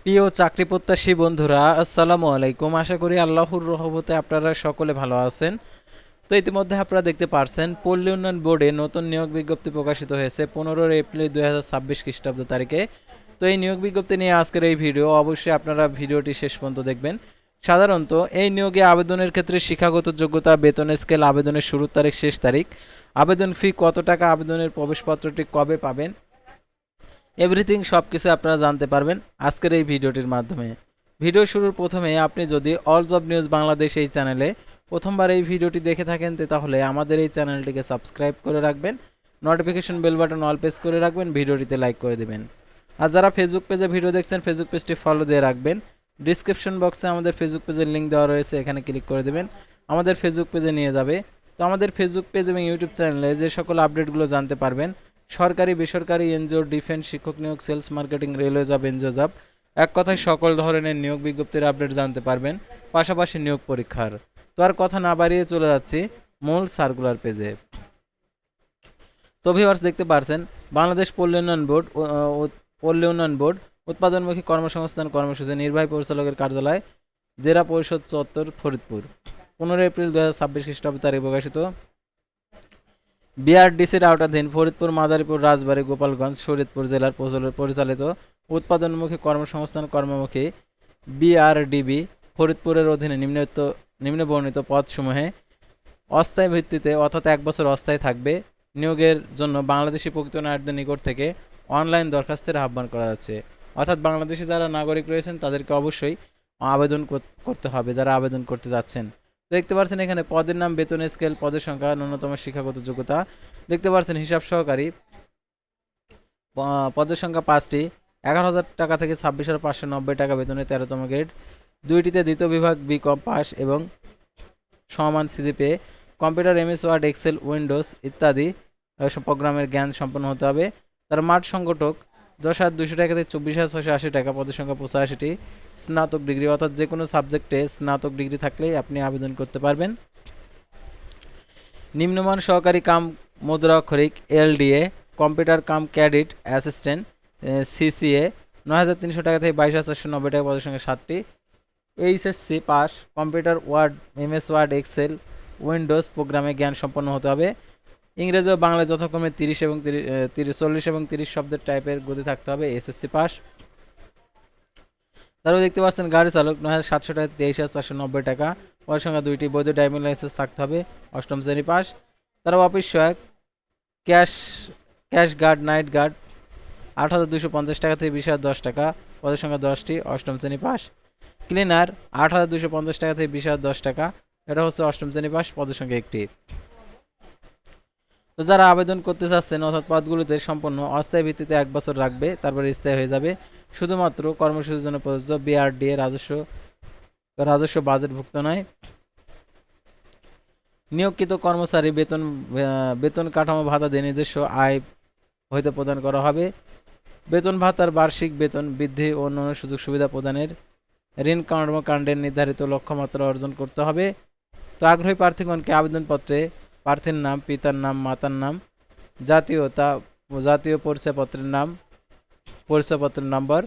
প্রিয় চাকরি প্রত্যাশী বন্ধুরা, আসসালামু আলাইকুম। আশা করি আল্লাহর রহমতে আপনারা সকলে ভালো আছেন। তো ইতিমধ্যে আপনারা দেখতে পারছেন পল্লী উন্নয়ন বোর্ডে নতুন নিয়োগ বিজ্ঞপ্তি প্রকাশিত হয়েছে 15 এপ্রিল 2026 খ্রিস্টাব্দ তারিখে। তো এই নিয়োগ বিজ্ঞপ্তি নিয়ে আজকের এই ভিডিও, অবশ্যই আপনারা ভিডিওটি শেষ পর্যন্ত দেখবেন। সাধারণত এই নিয়োগে আবেদনের ক্ষেত্রে শিক্ষাগত যোগ্যতা, বেতন স্কেল, আবেদনের শুরুর তারিখ, শেষ তারিখ, আবেদন ফি কত টাকা, আবেদনের প্রবেশপত্রটি কবে পাবেন, এভরিথিং সব কিছু আপনারা জানতে পারবেন আজকের এই ভিডিওটির মাধ্যমে। ভিডিও শুরুর প্রথমে আপনি যদি অল জব নিউজ বাংলাদেশ এই চ্যানেলে প্রথমবার এই ভিডিওটি দেখে থাকেন, তাহলে আমাদের এই চ্যানেলটিকে সাবস্ক্রাইব করে রাখবেন, notification bell button all press করে রাখবেন, ভিডিওটিতে লাইক করে দেবেন। আর যারা ফেসবুক পেজে ভিডিও দেখছেন, ফেসবুক পেজটি ফলো দিয়ে রাখবেন। ডিসক্রিপশন বক্সে আমাদের ফেসবুক পেজের লিঙ্ক দেওয়া রয়েছে, এখানে ক্লিক করে দেবেন, আমাদের ফেসবুক পেজে নিয়ে যাবে। তো আমাদের ফেসবুক পেজ এবং ইউটিউব চ্যানেলে যে সকল আপডেটগুলো জানতে পারবেন, সরকারি, বেসরকারি, এনজিও, ডিফেন্স, শিক্ষক নিয়োগ, sales, marketing, railway job, NGO job, এক কথায় সকল ধরনের নিয়োগ বিজ্ঞপ্তির আপডেট জানতে পারবেন, পাশাপাশি নিয়োগ পরীক্ষার। তো আর কথা না বাড়িয়ে চলে যাচ্ছি মূল সার্কুলার পেজে। তো ভিউয়ার্স, দেখতে পারছেন বাংলাদেশ পল্লী উন্নয়ন বোর্ড উৎপাদনমুখী কর্মসংস্থান কর্মসূচি নির্বাহী পরিচালকের কার্যালয়, জেলা পরিষদ চত্বর, ফরিদপুর, 15 এপ্রিল 2026 খ্রিস্টাব্দ তারিখ প্রকাশিত। বিআরডিসির আওতাধীন ফরিদপুর, মাদারীপুর, রাজবাড়ী, গোপালগঞ্জ, শরীয়তপুর জেলার পরিচালিত উৎপাদনমুখী কর্মসংস্থান কর্মমুখী বিআরডিবি ফরিদপুরের অধীনে নিম্নবর্ণিত পদসমূহে অস্থায়ী ভিত্তিতে অর্থাৎ 1 বছর অস্থায়ী থাকবে। নিয়োগের জন্য বাংলাদেশি প্রকৃত নাগরিকদের নিকট থেকে অনলাইন দরখাস্তের আহ্বান করা যাচ্ছে। অর্থাৎ বাংলাদেশি যারা নাগরিক রয়েছেন তাদেরকে অবশ্যই আবেদন করতে হবে, যারা আবেদন করতে যাচ্ছেন। দেখতে পাচ্ছেন এখানে পদের নাম, বেতন স্কেল, পদের সংখ্যা, ন্যূনতম শিক্ষাগত যোগ্যতা। দেখতে পাচ্ছেন হিসাব সহকারী, পদের সংখ্যা 5টি, 11,000 টাকা থেকে 26,590 টাকা বেতনে 13তম গ্রেড। দুইটিতে দ্বিতীয় বিভাগ বিকম পাস এবং সমান CGPA. Computer, MS word, Excel, Windows ইত্যাদি প্রোগ্রামের জ্ঞান সম্পন্ন হতে হবে। তার মাঠ সংগঠক 10,200 টাকা থেকে 24,680 টাকা, পদের সংখ্যা 85টি। স্নাতক ডিগ্রি অর্থাৎ যে কোনো সাবজেক্টে স্নাতক ডিগ্রি থাকলেই আপনি আবেদন করতে পারবেন। নিম্নমান সহকারী কাম মুদ্রাক্ষরিক LDA, computer cum cadet assistant CCA 9,300 টাকা থেকে 22,490 টাকা, পদের সংখ্যা 7টি। HSC pass, computer, word, MS word, Excel, Windows প্রোগ্রামে জ্ঞান সম্পন্ন হতে হবে। ইংরেজি ও বাংলায় যথাক্রমে 40 এবং 30 শব্দের টাইপের গতি থাকতে হবে। SSC pass. তারপর দেখতে পাচ্ছেন গাড়ি চালক 9,700 টাকা থেকে 23,490 টাকা, পদের সংখ্যা 2টি। বৈধ ড্রাইভিং লাইসেন্স থাকতে হবে। 8ম শ্রেণী পাস। তারপর অফিস সহায়ক, cash cash guard, night guard 8,250 টাকা থেকে 20,010 টাকা, পদের সংখ্যা 10টি। 8ম শ্রেণী পাস। ক্লিনার 8,250 টাকা থেকে 20,010 টাকা, এটা হচ্ছে 8ম শ্রেণী পাস, পদের সংখ্যা 1টি। তো যারা আবেদন করতে চাচ্ছেন অর্থাৎ পদগুলোতে সম্পূর্ণ অস্থায়ী ভিত্তিতে 1 বছর রাখবে, তারপরে স্থায়ী হয়ে যাবে। শুধুমাত্র কর্মসূচির জন্য প্রযোজ্য, বিআরডিএ রাজস্ব বাজেটভুক্ত নয়। নিয়োগকৃত কর্মচারী বেতন কাঠামো ভাতা দিয়ে নিজস্ব আয় হইতে প্রদান করা হবে। বেতন ভাতার বার্ষিক বেতন বৃদ্ধি ও অন্যান্য সুযোগ সুবিধা প্রদানের ঋণ কর্মকাণ্ডের নির্ধারিত লক্ষ্যমাত্রা অর্জন করতে হবে। তো আগ্রহী প্রার্থীগণকে আবেদনপত্রে প্রার্থীর নাম, পিতার নাম, মাতার নাম, জাতীয় পরিচয়পত্রের নম্বর,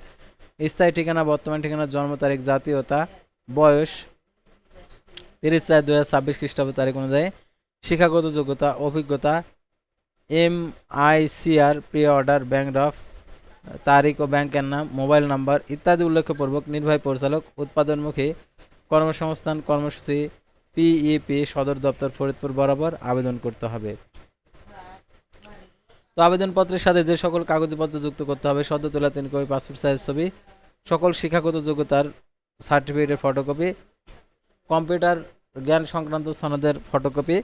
স্থায়ী ঠিকানা, বর্তমান ঠিকানা, জন্ম তারিখ, জাতীয়তা, বয়স 30/4/2026 খ্রিস্টাব্দ তারিখ অনুযায়ী, শিক্ষাগত যোগ্যতা, অভিজ্ঞতা, MICR, pre order, bank draft, তারিখ ও ব্যাংকের নাম, মোবাইল নাম্বার ইত্যাদি উল্লেখপূর্বক নির্বাহী পরিচালক, উৎপাদনমুখী কর্মসংস্থান কর্মসূচি PEP, সদর দপ্তর, ফরিদপুর বরাবর আবেদন করতে হবে। তো আবেদনপত্রের সাথে যে সকল কাগজপত্র যুক্ত করতে হবে: সদ্য তোলা 3 কপি পাসপোর্ট সাইজ ছবি, সকল শিক্ষাগত যোগ্যতার সার্টিফিকেটের ফটোকপি, কম্পিউটার জ্ঞান সংক্রান্ত সনদের ফটোকপি,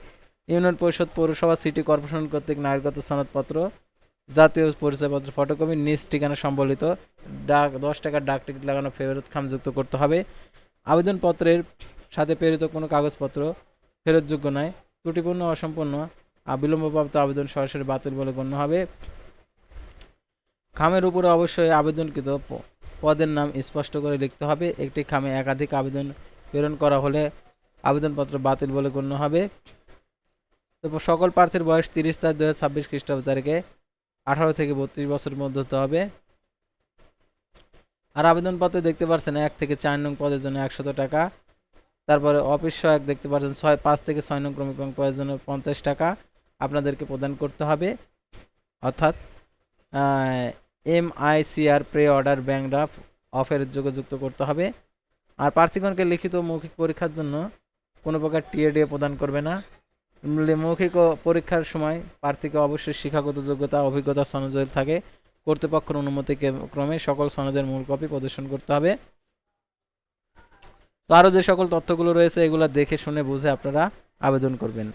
ইউনিয়ন পরিষদ, পৌরসভা, সিটি কর্পোরেশন কর্তৃক নাগরিকত্ব সনদপত্র, জাতীয় পরিচয়পত্র ফটোকপি, নিজ ঠিকানা সম্বলিত 10 টাকার ডাক টিকিট লাগানো ফেরত খাম যুক্ত করতে হবে। আবেদনপত্রের সাথে প্রেরিত কোনো কাগজপত্র ফেরতযোগ্য নয়। ত্রুটিপূর্ণ, অসম্পূর্ণ, বিলম্বপ্রাপ্ত আবেদন সরাসরি বাতিল বলে গণ্য হবে। খামের উপরে অবশ্যই আবেদনকৃত পদের নাম স্পষ্ট করে লিখতে হবে। একটি খামে একাধিক আবেদন প্রেরণ করা হলে আবেদনপত্র বাতিল বলে গণ্য হবে। তারপর সকল প্রার্থীর বয়স 30/4/2026 খ্রিস্টাব্দ তারিখে 18 থেকে 32 বছরের মধ্যে হতে হবে। আর আবেদনপত্রে দেখতে পাচ্ছেন 1 থেকে 4 নং পদের জন্য 100 টাকা। তারপরে অফিস সহায়ক দেখতে পাচ্ছেন 5 থেকে 6 নং ক্রমিক রং পদের জন্য 50 টাকা আপনাদেরকে প্রদান করতে হবে। অর্থাৎ MICR pay order bank draft অফের যোগাযুক্ত করতে হবে। আর প্রার্থীগণকে লিখিত মৌখিক পরীক্ষার জন্য কোনো প্রকার টিএডিএ প্রদান করবে না। মৌখিক পরীক্ষার সময় প্রার্থীকে অবশ্যই শিক্ষাগত যোগ্যতা অভিজ্ঞতা সনদ যদি থাকে কর্তৃপক্ষের অনুমতি ক্রমে সকল সনদের মূল কপি প্রদর্শন করতে হবে। তো আরও যে সকল তথ্যগুলো রয়েছে এগুলো দেখে শুনে বুঝে আপনারা আবেদন করবেন।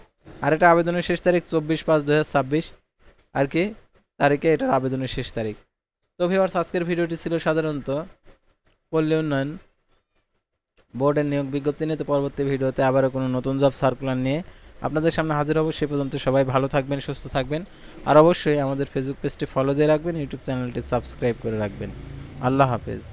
আর এটা আবেদনের শেষ তারিখ 24/5/2026 আর কি তারিখে এটার আবেদনের শেষ তারিখ। তো ভিউয়ার্স আজকের ভিডিওটি ছিল সাধারণত পল্লী উন্নয়ন বোর্ডের নিয়োগ বিজ্ঞপ্তি নিয়ে। তো পরবর্তী ভিডিওতে আবারও কোনো নতুন জব সার্কুলার নিয়ে আপনাদের সামনে হাজির হব। সে পর্যন্ত সবাই ভালো থাকবেন, সুস্থ থাকবেন। আর অবশ্যই আমাদের ফেসবুক পেজটি ফলো দিয়ে রাখবেন, ইউটিউব চ্যানেলটি সাবস্ক্রাইব করে রাখবেন। আল্লাহ হাফেজ।